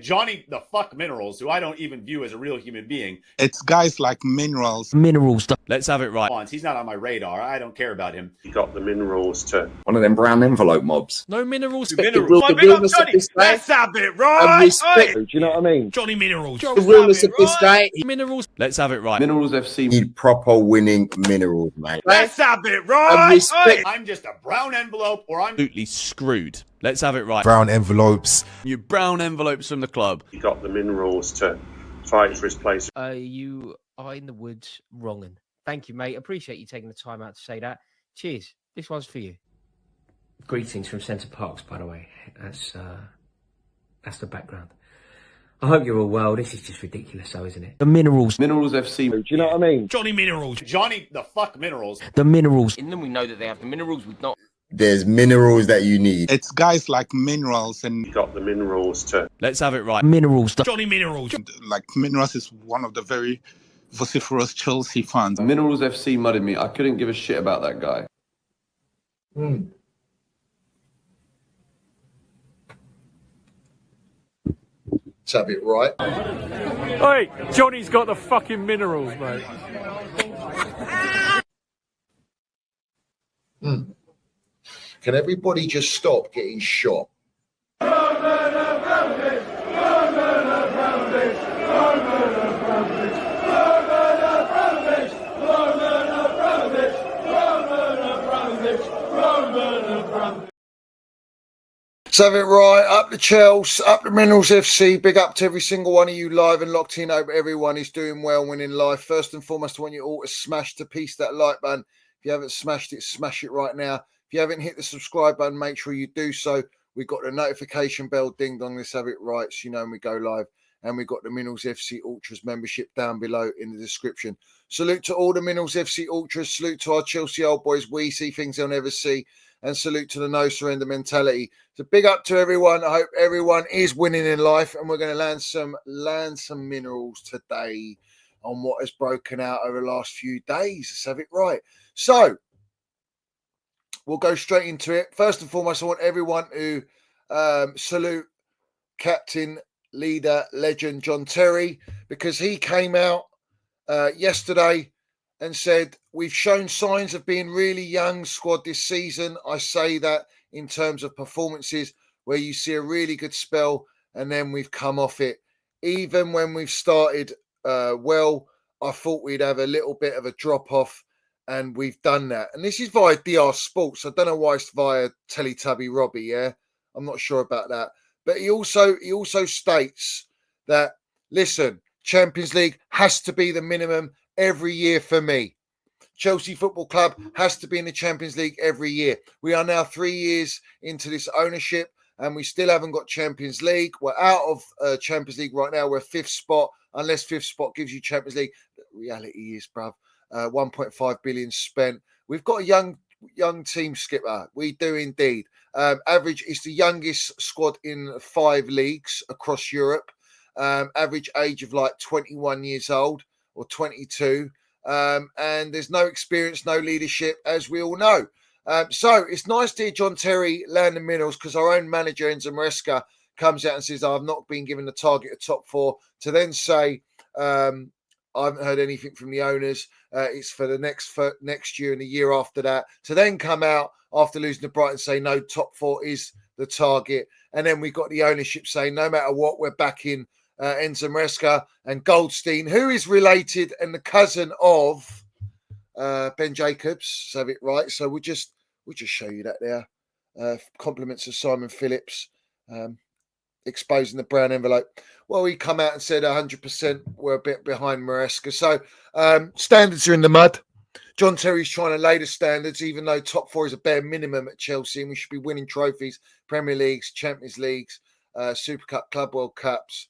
Johnny the fuck Minerals, who I don't even view as a real human being. It's guys like Minerals. Let's have it right. He's not on my radar. I don't care about him. You got the Minerals to one of them brown envelope mobs. No minerals. the realness of this guy. Let's have it right. And respect. Do you know what I mean? Johnny Minerals. The realness of this guy. Minerals. Let's have it right. Minerals FC need proper winning Minerals, man. Let's have it right. And respect. I'm just a brown envelope, or I'm Absolutely screwed. Let's have it right. Brown envelopes. You brown envelopes from the club. You got the Minerals to fight for his place. You are in the woods wronging. Thank you, mate. Appreciate you taking the time out to say that. Cheers. This one's for you. Greetings from Centre Parks, by the way. That's the background. I hope you're all well. This is just ridiculous, though, isn't it? The Minerals. Minerals FC. Do you know what I mean? Johnny Minerals. Johnny the fuck Minerals. The Minerals. In them, we know that they have the minerals. We've not. There's minerals that you need. It's guys like Minerals and You got the Minerals to Let's have it right. Minerals. Johnny Minerals. like Minerals is one of the very vociferous Chelsea fans. Minerals FC mudded me. I couldn't give a shit about that guy. Let's have it right. Hey, Johnny's got the fucking minerals, mate. Can everybody just stop getting shot? Let's have it right. Up the Chelsea, up the Minerals FC. Big up to every single one of you live and locked in. Hope everyone is doing well, winning life. First and foremost, I want you all to smash to piece that like button. If you haven't smashed it, smash it right now. If you haven't hit the subscribe button, make sure you do so. We've got the notification bell ding dong. Let's have it right, so you know when we go live. And we've got the Minerals FC Ultras membership down below in the description. Salute to all the Minerals FC Ultras. Salute to our Chelsea old boys. We see things they'll never see. And salute to the no surrender mentality. So big up to everyone. I hope everyone is winning in life. And we're going to land some minerals today on what has broken out over the last few days. Let's have it right. So we'll go straight into it. First and foremost, I want everyone to salute Captain, Leader, Legend John Terry, because he came out yesterday and said, we've shown signs of being really young squad this season. I say that in terms of performances where you see a really good spell and then we've come off it. Even when we've started well, I thought we'd have a little bit of a drop off, and we've done that. And this is via DR Sports. I don't know why it's via Teletubby Robbie, yeah? I'm not sure about that. But he also states that, listen, Champions League has to be the minimum every year for me. Chelsea Football Club has to be in the Champions League every year. We are now 3 years into this ownership and we still haven't got Champions League. We're out of Champions League right now. We're fifth spot, unless fifth spot gives you Champions League. The reality is, bruv, 1.5 billion spent. We've got a young team, Skipper. We do indeed. Average is the youngest squad in 5 leagues across Europe. Average age of like 21 years old or 22. And there's no experience, no leadership, as we all know. So it's nice to hear John Terry land the minerals, because our own manager, Enzo Maresca, comes out and says, I've not been given the target of top 4, to then say, I haven't heard anything from the owners. It's for the next year and the year after that. To then come out after losing to Brighton and say, no, top 4 is the target. And then we've got the ownership saying, no matter what, we're backing Enzo Maresca and Goldstein, who is related and the cousin of Ben Jacobs. So have it right. So we'll just show you that there. Compliments of Simon Phillips, exposing the brown envelope. Well, he come out and said 100% we're a bit behind Maresca. So standards are in the mud. John Terry's trying to lay the standards, even though top 4 is a bare minimum at Chelsea, and we should be winning trophies, Premier Leagues, Champions Leagues, Super Cup, Club World Cups,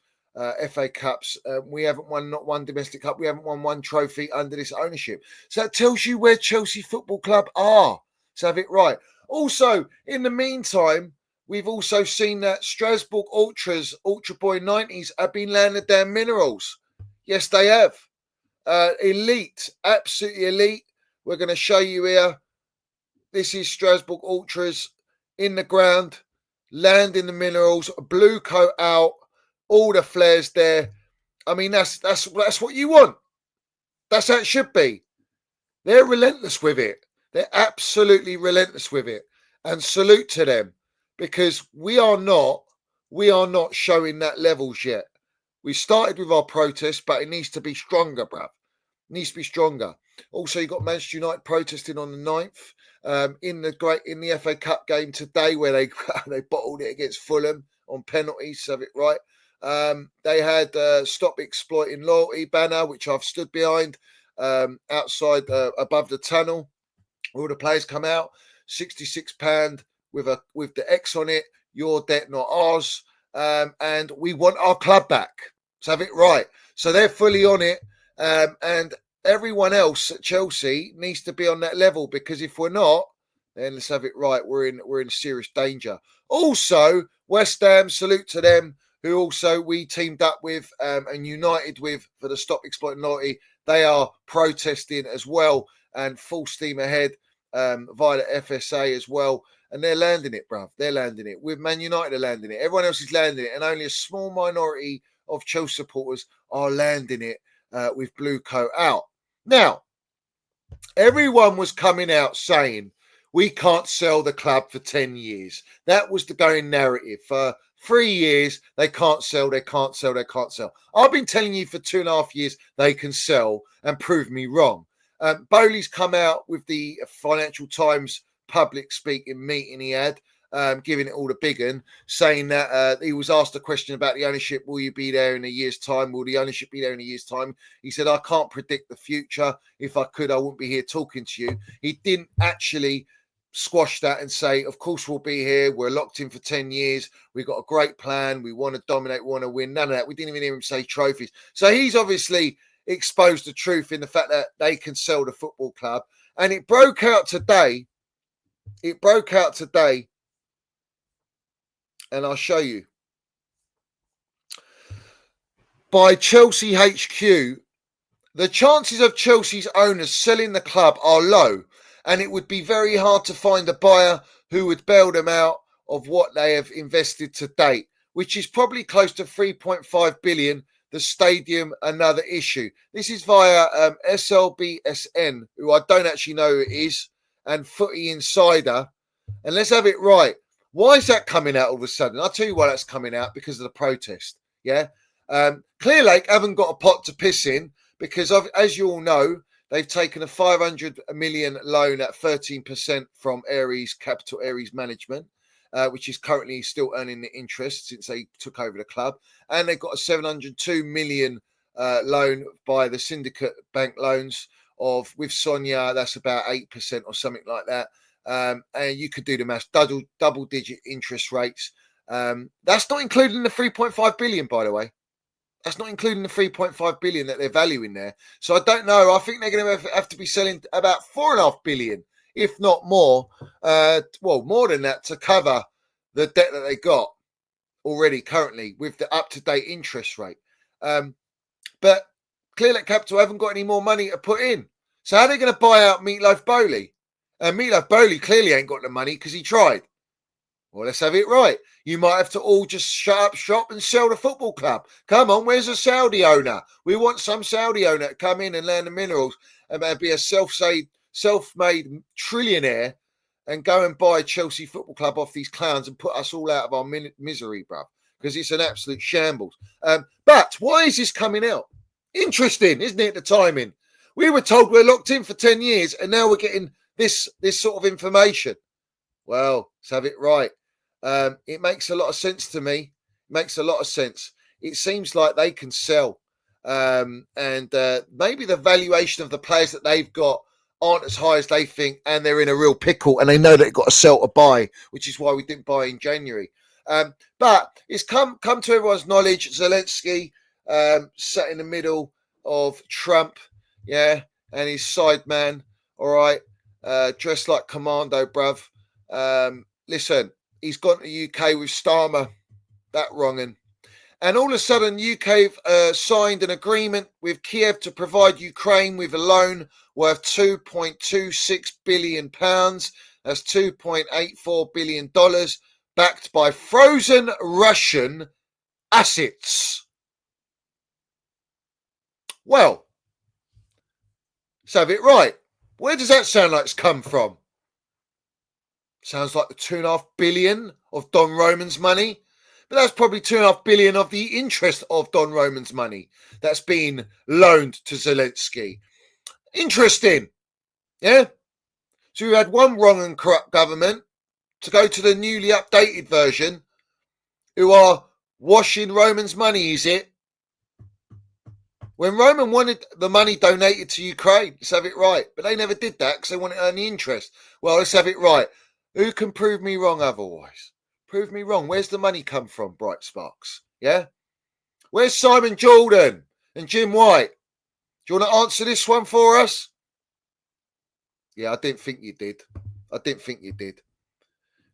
FA Cups. We haven't won not one domestic cup. We haven't won one trophy under this ownership. So that tells you where Chelsea Football Club are. So have it right. Also, in the meantime, we've also seen that Strasbourg Ultras, Ultra Boy 90s, have been landed their minerals. Yes, they have. Elite, absolutely elite. We're going to show you here. This is Strasbourg Ultras in the ground, landing the minerals, blue coat out, all the flares there. I mean, that's what you want. That's how it should be. They're relentless with it. They're absolutely relentless with it. And salute to them, because we are not showing that levels yet. We started with our protest, but it needs to be stronger, bruv. It needs to be stronger. Also, you got Manchester United protesting on the 9th in the FA Cup game today, where they bottled it against Fulham on penalties. Have it right. They had Stop Exploiting Loyalty banner, which I've stood behind outside above the tunnel. All the players come out, £66 with the X on it. Your debt, not ours. And we want our club back. Let's have it right. So they're fully on it. And everyone else at Chelsea needs to be on that level, because if we're not, then let's have it right. We're in serious danger. Also, West Ham, salute to them, who also we teamed up with and united with for the Stop Exploiting Loyalty. They are protesting as well and full steam ahead via the FSA as well. And they're landing it, bruv. They're landing it. With Man United are landing it. Everyone else is landing it. And only a small minority of Chelsea supporters are landing it with Blue Coat out. Now, everyone was coming out saying, we can't sell the club for 10 years. That was the going narrative. For 3 years, they can't sell, they can't sell, they can't sell. I've been telling you for 2.5 years they can sell, and prove me wrong. Bowley's come out with the Financial Times public speaking meeting he had, giving it all the big un, saying that he was asked a question about the ownership. Will you be there in a year's time? Will the ownership be there in a year's time? He said, I can't predict the future. If I could, I wouldn't be here talking to you. He didn't actually squash that and say, of course we'll be here. We're locked in for 10 years. We've got a great plan. We want to dominate. We want to win. None of that. We didn't even hear him say trophies. So he's obviously exposed the truth in the fact that they can sell the football club. And it broke out today. It broke out today. And I'll show you. By Chelsea HQ, the chances of Chelsea's owners selling the club are low, and it would be very hard to find a buyer who would bail them out of what they have invested to date, which is probably close to 3.5 billion. The stadium, another issue. This is via SLBSN, who I don't actually know who it is, and Footy Insider. And let's have it right. Why is that coming out all of a sudden? I'll tell you why that's coming out, because of the protest. Yeah. Clearlake haven't got a pot to piss in, because as you all know, they've taken a 500 million loan at 13% from Capital Aries Management, which is currently still earning the interest since they took over the club. And they've got a 702 million loan by the Syndicate Bank loans with Sonia. That's about 8% or something like that. And you could do the maths, double-digit interest rates. That's not including the 3.5 billion, by the way. That's not including the 3.5 billion that they're valuing there. So I don't know. I think they're going to have to be selling about 4.5 billion, if not more. More than that, to cover the debt that they got already currently with the up-to-date interest rate. But Clearlake Capital haven't got any more money to put in. So how are they going to buy out Meatloaf Bowley? And Meatloaf Bowley clearly ain't got the money because he tried. Well, let's have it right. You might have to all just shut up shop and sell the football club. Come on, where's a Saudi owner? We want some Saudi owner to come in and land the minerals and be a self-made trillionaire and go and buy Chelsea Football Club off these clowns and put us all out of our misery, bruv, because it's an absolute shambles. But why is this coming out? Interesting, isn't it, the timing? We were told we're locked in for 10 years and now we're getting this sort of information. Well, let's have it right. It makes a lot of sense to me. It makes a lot of sense. It seems like they can sell. And maybe the valuation of the players that they've got aren't as high as they think, and they're in a real pickle, and they know they've got to sell to buy, which is why we didn't buy in January. But it's come to everyone's knowledge, Zelensky sat in the middle of Trump, yeah, and his side man, all right, dressed like commando, bruv. Listen, he's gone to the UK with Starmer, that wrongin'. And all of a sudden, UK signed an agreement with Kiev to provide Ukraine with a loan worth £2.26 billion. That's $2.84 billion, backed by frozen Russian assets. Well, let's have it right. Where does that sound like it's come from? Sounds like the 2.5 billion of Don Roman's money. But that's probably 2.5 billion of the interest of Don Roman's money that's been loaned to Zelensky. Interesting. Yeah? So we've had one wrong and corrupt government to go to the newly updated version who are washing Roman's money, is it? When Roman wanted the money donated to Ukraine, let's have it right. But they never did that because they wanted to earn the interest. Well, let's have it right. Who can prove me wrong otherwise? Prove me wrong. Where's the money come from, Bright Sparks? Yeah? Where's Simon Jordan and Jim White? Do you want to answer this one for us? Yeah, I didn't think you did. I didn't think you did.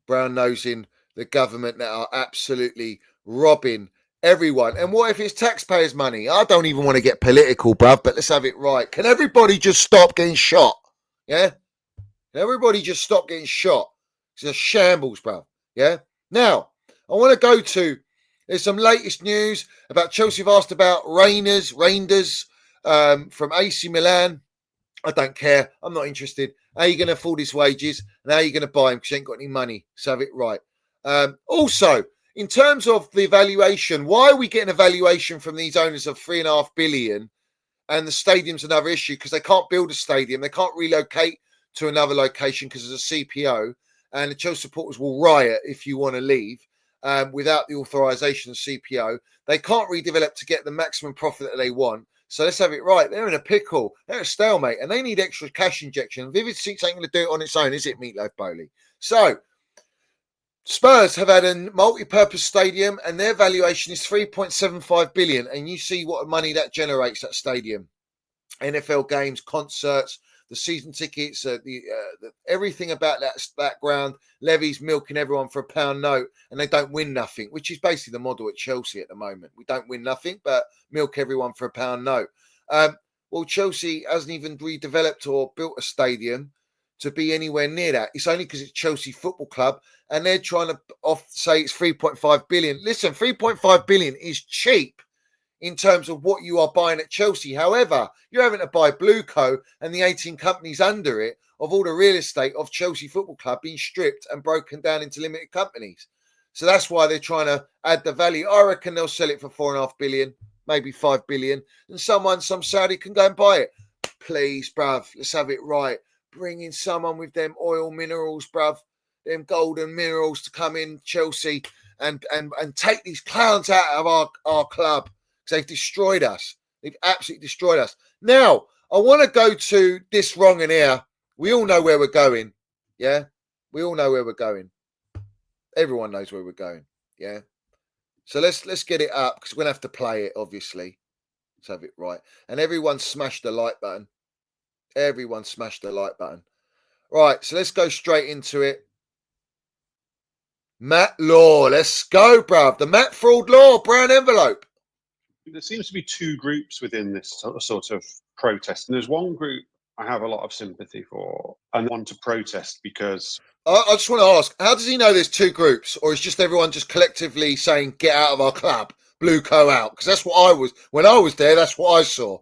Brown-nosing the government that are absolutely robbing everyone. And what if it's taxpayers' money? I don't even want to get political, bruv, but let's have it right. Can everybody just stop getting shot? Yeah? Can everybody just stop getting shot? It's a shambles, bruv. Yeah? Now, I want to go to, there's some latest news about Chelsea. Have asked about Reinders from AC Milan. I don't care. I'm not interested. How are you going to afford his wages? And how are you going to buy him because you ain't got any money? So have it right. Also, in terms of the valuation, why are we getting a valuation from these owners of 3.5 billion? And the stadium's another issue because they can't build a stadium. They can't relocate to another location because there's a CPO. And the Chelsea supporters will riot if you want to leave without the authorization of CPO. They can't redevelop to get the maximum profit that they want. So let's have it right. They're in a pickle. They're a stalemate and they need extra cash injection. Vivid Seats ain't going to do it on its own, is it, Meatloaf Bowley? So Spurs have had a multi-purpose stadium and their valuation is 3.75 billion. And you see what money that generates, that stadium. NFL games, concerts, the season tickets, everything about that ground, levies milking everyone for £1 note, and they don't win nothing, which is basically the model at Chelsea at the moment. We don't win nothing, but milk everyone for £1 note. Well, Chelsea hasn't even redeveloped or built a stadium to be anywhere near that. It's only because it's Chelsea Football Club, and they're trying to say it's 3.5 billion. Listen, 3.5 billion is cheap in terms of what you are buying at Chelsea. However, you're having to buy Blueco and the 18 companies under it of all the real estate of Chelsea Football Club being stripped and broken down into limited companies. So that's why they're trying to add the value. I reckon they'll sell it for 4.5 billion, maybe 5 billion, and some Saudi can go and buy it. Please, bruv, let's have it right. Bring in someone with them oil minerals, bruv, them golden minerals to come in Chelsea and take these clowns out of our club. They've destroyed us. They've absolutely destroyed us. Now, I want to go to this wrong in here. We all know where we're going. Yeah? We all know where we're going. Everyone knows where we're going. Yeah? So let's get it up because we're going to have to play it, obviously. Let's have it right. And everyone smashed the like button. Everyone smashed the like button. Right, so let's go straight into it. Matt Law. Let's go, bruv. The Matt Fraud Law, brown envelope. There seems to be two groups within this sort of protest. And there's one group I have a lot of sympathy for and want to protest because... I just want to ask, how does he know there's two groups? Or is just everyone just collectively saying, get out of our club, Blueco out? Because that's what I was... When I was there, that's what I saw.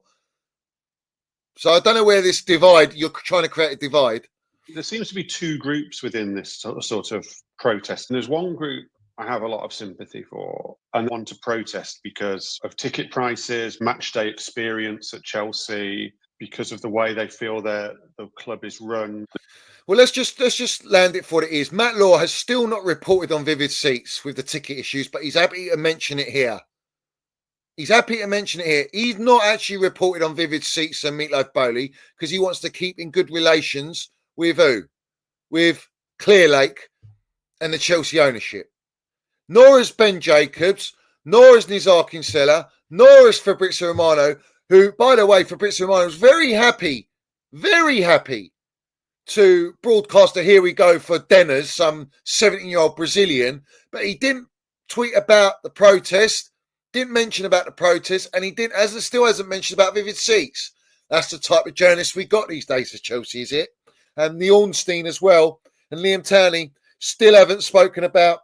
So I don't know where this divide... You're trying to create a divide. There seems to be two groups within this sort of protest. And there's one group I have a lot of sympathy for and want to protest because of ticket prices, match day experience at Chelsea, because of the way they feel the club is run. Well, let's just land it for what it is. Matt Law has still not reported on Vivid Seats with the ticket issues, but he's happy to mention it here. He's happy to mention it here. He's not actually reported on Vivid Seats and Meatloaf Bowley because he wants to keep in good relations with who? With Clearlake and the Chelsea ownership. Nor is Ben Jacobs, nor is Nizar Kinsella, nor is Fabrizio Romano, who, by the way, Fabrizio Romano was very happy to broadcast a Here We Go for Denners, some 17-year-old Brazilian, but he didn't tweet about the protest, didn't mention about the protest, and he still hasn't mentioned about Vivid Seats. That's the type of journalists we got these days for Chelsea, is it? And the Ornstein as well, and Liam Townley still haven't spoken about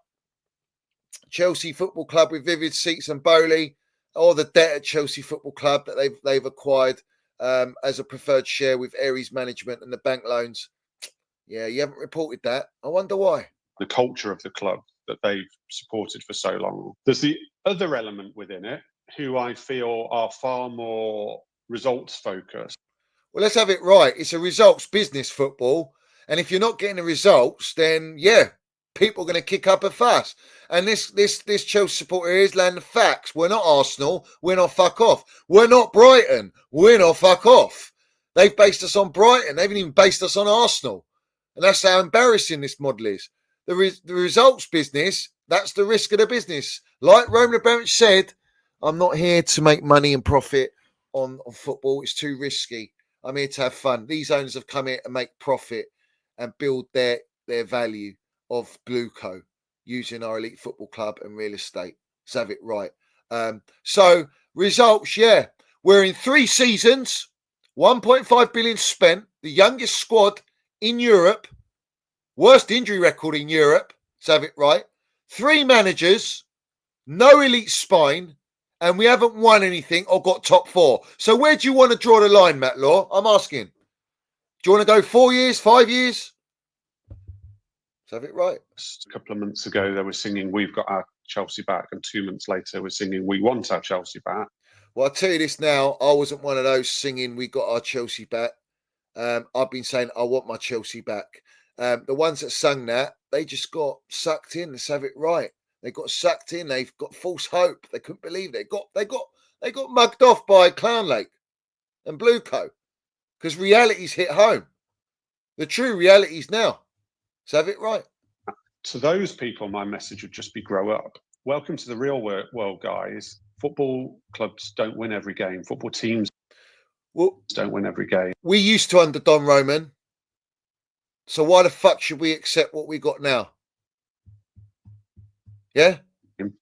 Chelsea Football Club with Vivid Seats and Bowley, or the debt at Chelsea Football Club that they've acquired as a preferred share with Aries Management and the bank loans. Yeah, you haven't reported that. I wonder why. The culture of the club that they've supported for so long. There's the other element within it, who I feel are far more results focused. Well, let's have it right. It's a results business, football. And if you're not getting the results, then yeah, people are going to kick up a fuss. And this Chelsea supporter here is laying the facts. We're not Arsenal. We're not fuck off. We're not Brighton. We're not fuck off. They've based us on Brighton. They haven't even based us on Arsenal. And that's how embarrassing this model is. The results business, that's the risk of the business. Like Roman Abramovich said, I'm not here to make money and profit on football. It's too risky. I'm here to have fun. These owners have come here to make profit and build their value of Blueco using our elite football club and real estate. Let's have it right. So results, yeah. We're in 3 seasons, 1.5 billion spent, the youngest squad in Europe, worst injury record in Europe. Let's have it right. 3 managers, no elite spine, and we haven't won anything or got top 4. So where do you want to draw the line, Matt Law? I'm asking. Do you want to go 4 years, 5 years? Let's have it right. A couple of months ago, they were singing, "We've got our Chelsea back," and 2 months later, we're singing, "We want our Chelsea back." Well, I'll tell you this now. I wasn't one of those singing, "We got our Chelsea back." I've been saying, "I want my Chelsea back." The ones that sung that, they just got sucked in. Let's have it right. They got sucked in. They've got false hope. They couldn't believe it. They got mugged off by Clown Lake and Blueco because reality's hit home. The true reality's now. Let's have it right. To those people, my message would just be grow up. Welcome to the real world, guys. Football clubs don't win every game. Football teams don't win every game. We used to under Don Roman. So why the fuck should we accept what we got now? Yeah?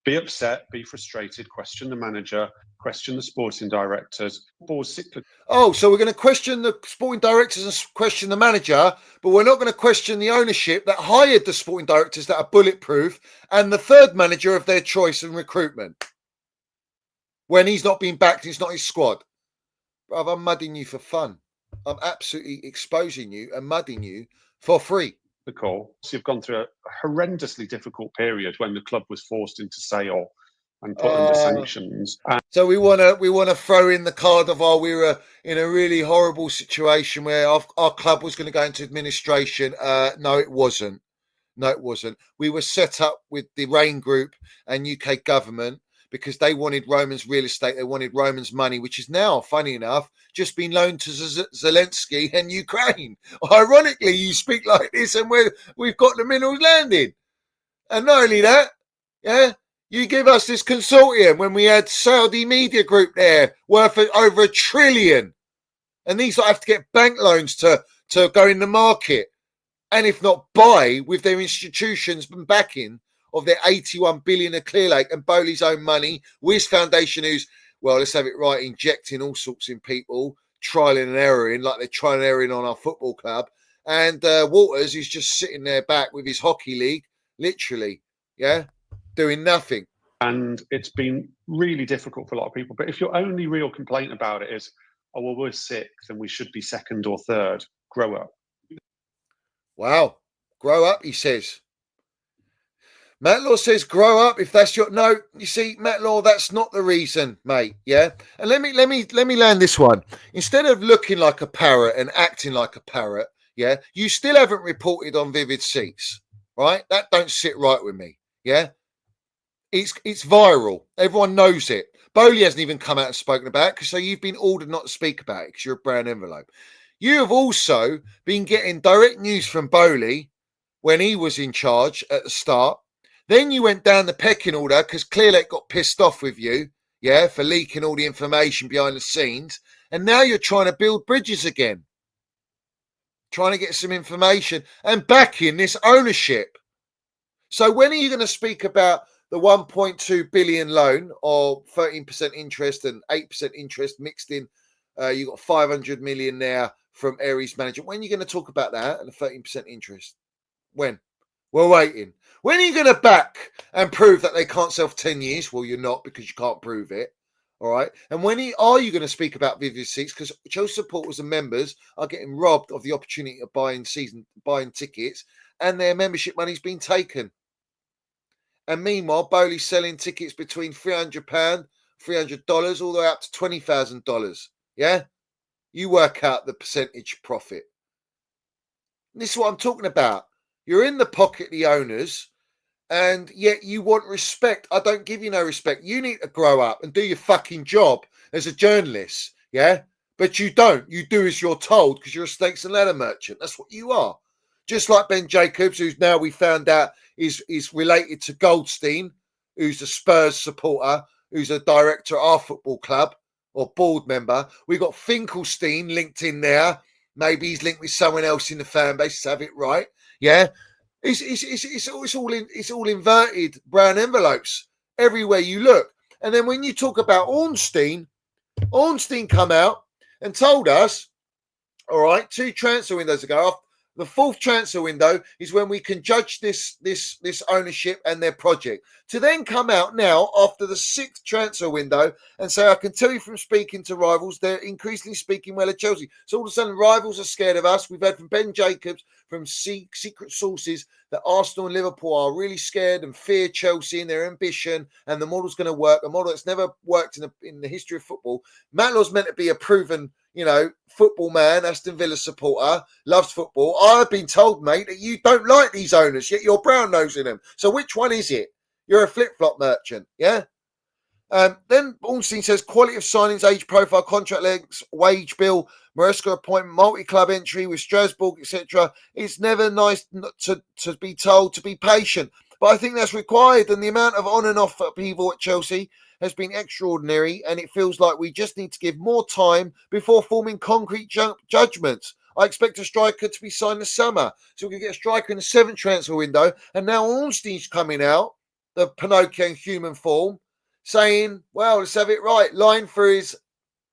Be upset, be frustrated, question the manager, question the sporting directors. Football's cyclical. Oh, so we're going to question the sporting directors and question the manager, but we're not going to question the ownership that hired the sporting directors that are bulletproof and the third manager of their choice and recruitment. When he's not being backed, it's not his squad. Bruv, I'm mudding you for fun. I'm absolutely exposing you and mudding you for free. The call. So you've gone through a horrendously difficult period when the club was forced into sale and put under sanctions. So we want to throw in the card of we were in a really horrible situation where our club was going to go into administration. No, it wasn't. No, it wasn't. We were set up with the Rain Group and UK government because they wanted Roman's real estate. They wanted Roman's money, which is now, funny enough, just been loaned to Zelensky and Ukraine. Ironically, you speak like this and we've got the minerals landed. And not only that, yeah, you give us this consortium when we had Saudi Media Group there worth over $1 trillion. And these have to get bank loans to go in the market. And if not buy with their institutions and backing of their 81 billion of Clearlake and Bowley's own money, Wiz Foundation, who's, well, let's have it right, injecting all sorts in people, trialing and erroring, like they're trialing and erroring on our football club. And Walters, who's just sitting there back with his hockey league, literally, yeah, doing nothing. And it's been really difficult for a lot of people. But if your only real complaint about it is, oh, well, we're sixth and we should be second or third, grow up. Wow. Grow up, he says. Matt Law says, grow up. If that's your no, you see, Matt Law, that's not the reason, mate. Yeah. And let me land this one. Instead of looking like a parrot and acting like a parrot, yeah, you still haven't reported on Vivid Seats, right? That don't sit right with me. Yeah. It's viral. Everyone knows it. Bowley hasn't even come out and spoken about it, so you've been ordered not to speak about it because you're a brown envelope. You have also been getting direct news from Bowley when he was in charge at the start. Then you went down the pecking order because Clearlake got pissed off with you, yeah, for leaking all the information behind the scenes. And now you're trying to build bridges again, trying to get some information and backing this ownership. So when are you going to speak about the 1.2 billion loan or 13% interest and 8% interest mixed in? You got 500 million there from Aries Management. When are you going to talk about that and the 13% interest? When? We're waiting. When are you going to back and prove that they can't sell for 10 years? Well, you're not, because you can't prove it. All right. And when are you going to speak about Vivid Seats? Because Chelsea supporters and members are getting robbed of the opportunity of buying tickets, and their membership money's been taken. And meanwhile, Bowley's selling tickets between £300, $300, all the way up to $20,000. Yeah? You work out the percentage profit. And this is what I'm talking about. You're in the pocket of the owners, and yet you want respect. I don't give you no respect. You need to grow up and do your fucking job as a journalist, yeah? But you don't. You do as you're told because you're a snakes and ladder merchant. That's what you are. Just like Ben Jacobs, who's now we found out is related to Goldstein, who's a Spurs supporter, who's a director at our football club or board member. We got Finkelstein linked in there. Maybe he's linked with someone else in the fan base. Have it right, yeah. It's all inverted brown envelopes everywhere you look. And then when you talk about Ornstein come out and told us, all right, 2 transfer windows ago, the 4th transfer window is when we can judge this ownership and their project. To then come out now after the 6th transfer window and say, I can tell you from speaking to rivals, they're increasingly speaking well of Chelsea. So all of a sudden, rivals are scared of us. We've heard from Ben Jacobs, from secret sources, that Arsenal and Liverpool are really scared and fear Chelsea and their ambition, and the model's going to work, a model that's never worked in the history of football. Matlaw's meant to be a proven, football man, Aston Villa supporter, loves football. I've been told, mate, that you don't like these owners, yet you're brown-nosing them. So which one is it? You're a flip-flop merchant, yeah? Then Ornstein says, quality of signings, age profile, contract lengths, wage bill, Maresca appointment, multi-club entry with Strasbourg, etc. It's never nice to be told to be patient. But I think that's required, and the amount of on and off upheaval at Chelsea has been extraordinary, and it feels like we just need to give more time before forming concrete judgments. I expect a striker to be signed this summer, so we can get a striker in the 7th transfer window, and now Ornstein's coming out, the Pinocchio in human form, saying, well, let's have it right, lying through his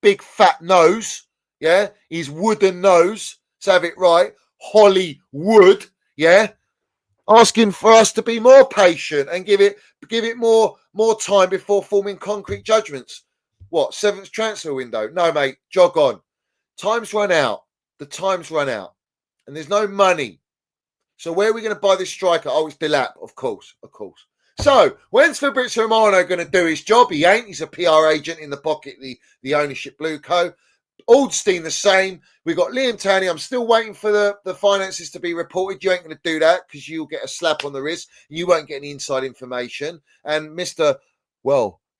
big fat nose, yeah, his wooden nose, let's have it right, Hollywood, yeah, asking for us to be more patient and give it more time before forming concrete judgments. What, 7th transfer window? No, mate, jog on. Time's run out. The time's run out. And there's no money. So where are we going to buy this striker? Oh, it's Delap, of course. So, when's Fabrizio Romano going to do his job? He ain't. He's a PR agent in the pocket, the ownership blue co. Ornstein the same. We've got Liam Taney. I'm still waiting for the finances to be reported. You ain't going to do that because you'll get a slap on the wrist. You won't get any inside information. And Mr.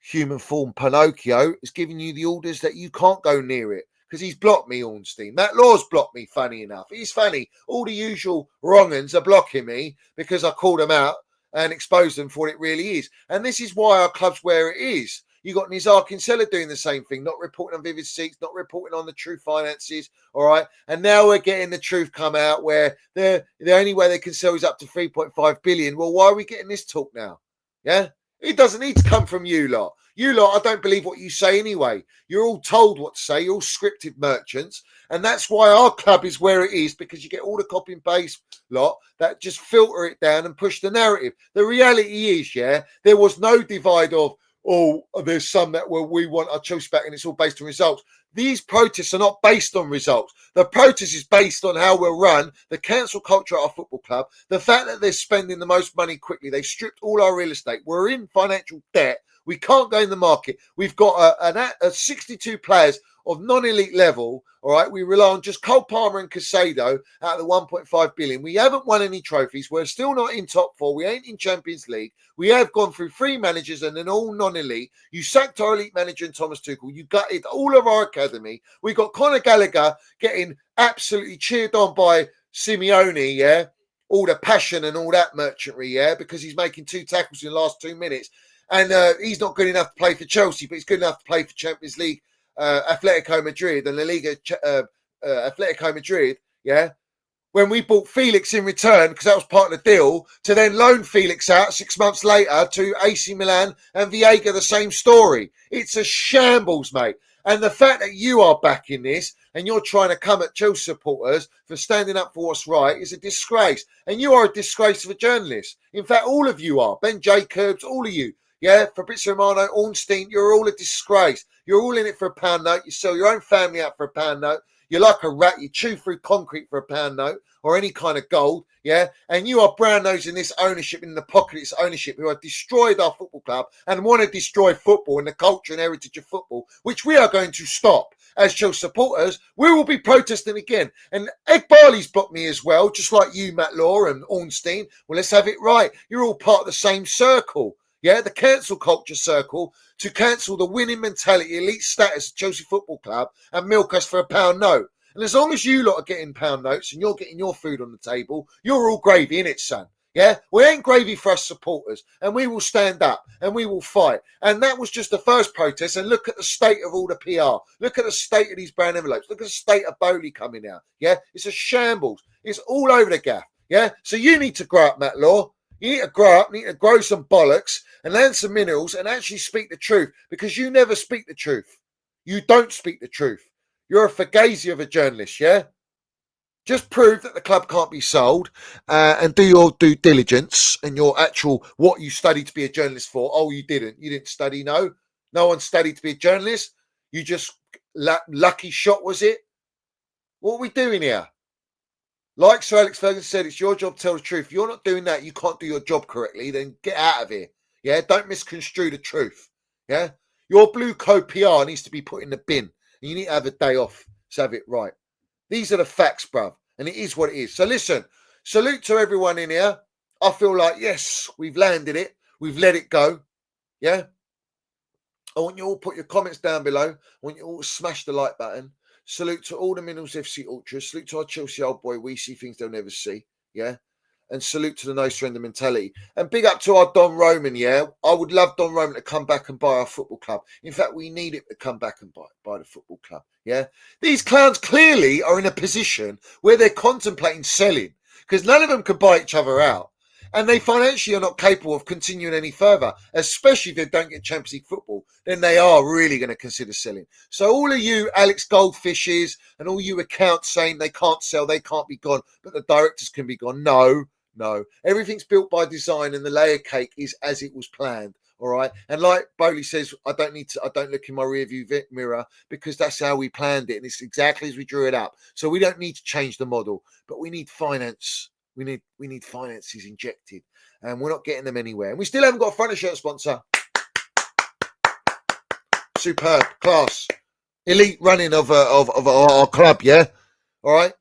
Human form Pinocchio is giving you the orders that you can't go near it because he's blocked me, Ornstein. Matt Law's blocked me, funny enough. He's funny. All the usual wrong-uns are blocking me because I called them out and exposed them for what it really is. And this is why our club's where it is. You got Nizar Kinsella doing the same thing, not reporting on Vivid Seats, not reporting on the true finances, all right? And now we're getting the truth come out where the only way they can sell is up to 3.5 billion. Well, why are we getting this talk now? Yeah? It doesn't need to come from you lot. You lot, I don't believe what you say anyway. You're all told what to say. You're all scripted merchants. And that's why our club is where it is, because you get all the copy and paste lot that just filter it down and push the narrative. The reality is, yeah, there was no divide of, there's some that we want our Chelsea back and it's all based on results. These protests are not based on results. The protest is based on how we're run, the cancel culture at our football club, the fact that they're spending the most money quickly. They've stripped all our real estate. We're in financial debt. We can't go in the market. We've got a 62 players of non-elite level, all right? We rely on just Cole Palmer and Casado out of the 1.5 billion. We haven't won any trophies. We're still not in top 4. We ain't in Champions League. We have gone through 3 managers and then all non-elite. You sacked our elite manager in Thomas Tuchel. You gutted all of our academy. We got Conor Gallagher getting absolutely cheered on by Simeone, yeah? All the passion and all that merchantry, yeah? Because he's making 2 tackles in the last 2 minutes. And he's not good enough to play for Chelsea, but he's good enough to play for Champions League, Atletico Madrid and La Liga, Atletico Madrid, yeah? When we bought Felix in return, because that was part of the deal, to then loan Felix out 6 months later to AC Milan and Viega, the same story. It's a shambles, mate. And the fact that you are backing this and you're trying to come at Chelsea supporters for standing up for what's right is a disgrace. And you are a disgrace of a journalist. In fact, all of you are. Ben Jacobs, all of you. Yeah, Fabrizio Romano, Ornstein, you're all a disgrace. You're all in it for a pound note. You sell your own family out for a pound note. You're like a rat. You chew through concrete for a pound note or any kind of gold. Yeah. And you are brown nosing this ownership in the pocket of its ownership who have destroyed our football club and want to destroy football and the culture and heritage of football, which we are going to stop. As Chelsea supporters, we will be protesting again. And Ed Barley's blocked me as well, just like you, Matt Law and Ornstein. Well, let's have it right. You're all part of the same circle. Yeah, the cancel culture circle to cancel the winning mentality, elite status of Chelsea Football Club and milk us for a pound note. And as long as you lot are getting pound notes and you're getting your food on the table, you're all gravy, innit, son? Yeah, we ain't gravy for us supporters, and we will stand up and we will fight. And that was just the first protest. And look at the state of all the PR. Look at the state of these brown envelopes. Look at the state of Bowley coming out. Yeah, it's a shambles. It's all over the gaff. Yeah, so you need to grow up, Matt Law. You need to grow up, need to grow some bollocks and learn some minerals and actually speak the truth, because you never speak the truth. You don't speak the truth. You're a fugazi of a journalist, yeah? Just prove that the club can't be sold and do your due diligence and your actual, what you studied to be a journalist for. Oh, you didn't. You didn't study, no. No one studied to be a journalist. You just, lucky shot, was it? What are we doing here? Like Sir Alex Ferguson said, it's your job to tell the truth. If you're not doing that, you can't do your job correctly, then get out of here. Yeah, don't misconstrue the truth. Yeah, your blue code PR needs to be put in the bin. And you need to have a day off to have it right. These are the facts, bruv. And it is what it is. So listen, salute to everyone in here. I feel like, yes, we've landed it. We've let it go. Yeah. I want you all to put your comments down below. I want you all to smash the like button. Salute to all the Minerals FC Ultras. Salute to our Chelsea old boy. We see things they'll never see. Yeah. And salute to the no surrender mentality. And big up to our Don Roman. Yeah. I would love Don Roman to come back and buy our football club. In fact, we need him to come back and buy the football club. Yeah. These clowns clearly are in a position where they're contemplating selling, because none of them can buy each other out. And they financially are not capable of continuing any further, especially if they don't get Champions League football. Then they are really going to consider selling. So all of you Alex Goldfishes and all you accounts saying they can't sell, they can't be gone, but the directors can be gone. No. Everything's built by design and the layer cake is as it was planned. All right. And like Bowley says, I don't look in my rearview mirror, because that's how we planned it. And it's exactly as we drew it up. So we don't need to change the model, but we need finance. We need finances injected, and we're not getting them anywhere. And we still haven't got a front of shirt sponsor. Superb, class, elite running of our club. Yeah, all right.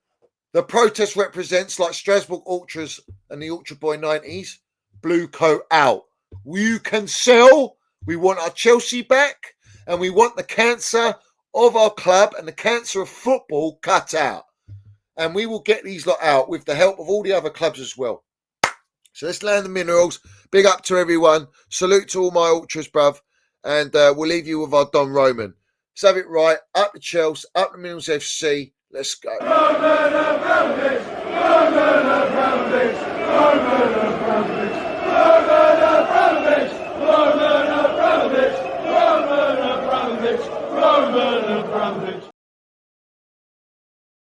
The protest represents, like Strasbourg Ultras and the Ultra Boy 90s, blue coat out. You can sell. We want our Chelsea back, and we want the cancer of our club and the cancer of football cut out. And we will get these lot out with the help of all the other clubs as well. So let's land the minerals. Big up to everyone. Salute to all my ultras, bruv. And we'll leave you with our Don Roman. Let's have it right. Up the Chelsea, up the Minerals FC. Let's go. Roman,